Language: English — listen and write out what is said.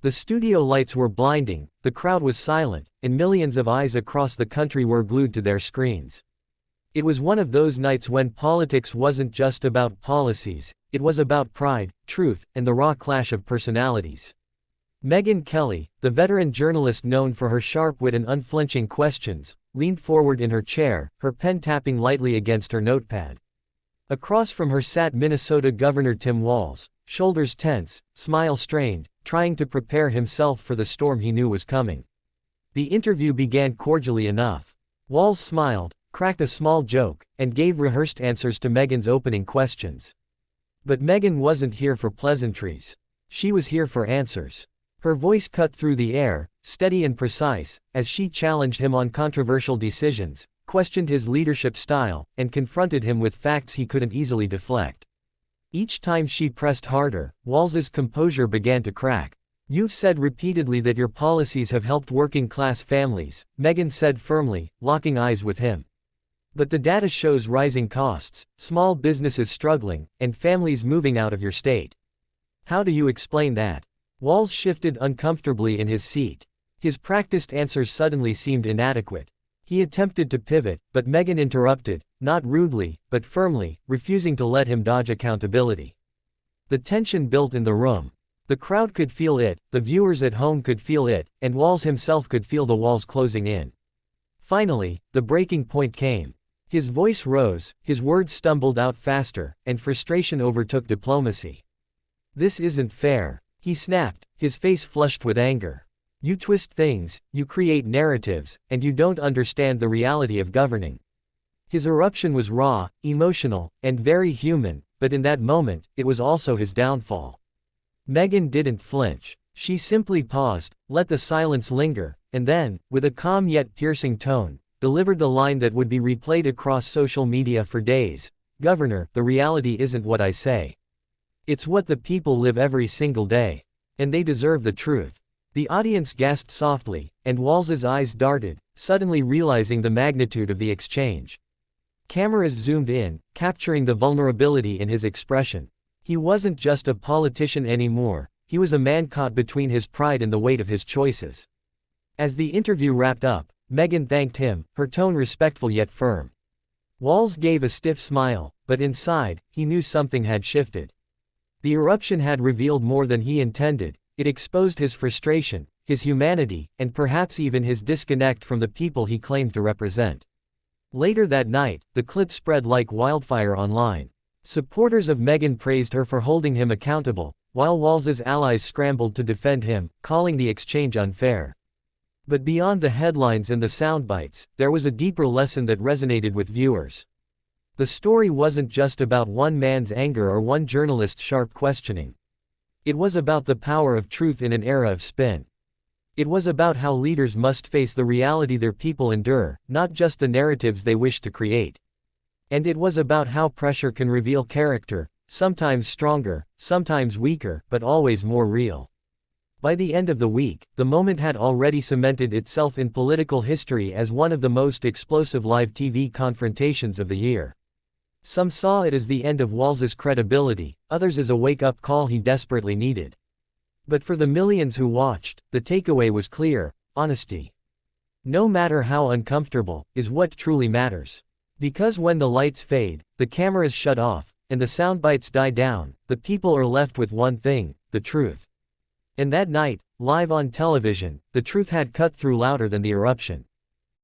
The studio lights were blinding, the crowd was silent, and millions of eyes across the country were glued to their screens. It was one of those nights when politics wasn't just about policies, it was about pride, truth, and the raw clash of personalities. Megyn Kelly, the veteran journalist known for her sharp wit and unflinching questions, leaned forward in her chair, her pen tapping lightly against her notepad. Across from her sat Minnesota Governor Tim Walz, shoulders tense, smile strained, trying to prepare himself for the storm he knew was coming. The interview began cordially enough. Walz smiled, cracked a small joke, and gave rehearsed answers to Megyn's opening questions. But Megyn wasn't here for pleasantries. She was here for answers. Her voice cut through the air, steady and precise, as she challenged him on controversial decisions, questioned his leadership style, and confronted him with facts he couldn't easily deflect. Each time she pressed harder, Walz's composure began to crack. "You've said repeatedly that your policies have helped working-class families," Megyn said firmly, locking eyes with him. "But the data shows rising costs, small businesses struggling, and families moving out of your state. How do you explain that?" Walz shifted uncomfortably in his seat. His practiced answers suddenly seemed inadequate. He attempted to pivot, but Megyn interrupted, not rudely, but firmly, refusing to let him dodge accountability. The tension built in the room. The crowd could feel it, the viewers at home could feel it, and Walz himself could feel the walls closing in. Finally, the breaking point came. His voice rose, his words stumbled out faster, and frustration overtook diplomacy. "This isn't fair," he snapped, his face flushed with anger. "You twist things, you create narratives, and you don't understand the reality of governing." His eruption was raw, emotional, and very human, but in that moment, it was also his downfall. Megyn didn't flinch. She simply paused, let the silence linger, and then, with a calm yet piercing tone, delivered the line that would be replayed across social media for days. "Governor, the reality isn't what I say. It's what the people live every single day. And they deserve the truth." The audience gasped softly, and Walz's eyes darted, suddenly realizing the magnitude of the exchange. Cameras zoomed in, capturing the vulnerability in his expression. He wasn't just a politician anymore, he was a man caught between his pride and the weight of his choices. As the interview wrapped up, Megyn thanked him, her tone respectful yet firm. Walz gave a stiff smile, but inside, he knew something had shifted. The eruption had revealed more than he intended. It exposed his frustration, his humanity, and perhaps even his disconnect from the people he claimed to represent. Later that night, the clip spread like wildfire online. Supporters of Megyn praised her for holding him accountable, while Walz's allies scrambled to defend him, calling the exchange unfair. But beyond the headlines and the soundbites, there was a deeper lesson that resonated with viewers. The story wasn't just about one man's anger or one journalist's sharp questioning. It was about the power of truth in an era of spin. It was about how leaders must face the reality their people endure, not just the narratives they wish to create. And it was about how pressure can reveal character, sometimes stronger, sometimes weaker, but always more real. By the end of the week, the moment had already cemented itself in political history as one of the most explosive live TV confrontations of the year. Some saw it as the end of Walz's credibility, others as a wake-up call he desperately needed. But for the millions who watched, the takeaway was clear: honesty, no matter how uncomfortable, is what truly matters. Because when the lights fade, the cameras shut off, and the soundbites die down, the people are left with one thing: the truth. And that night, live on television, the truth had cut through louder than the eruption.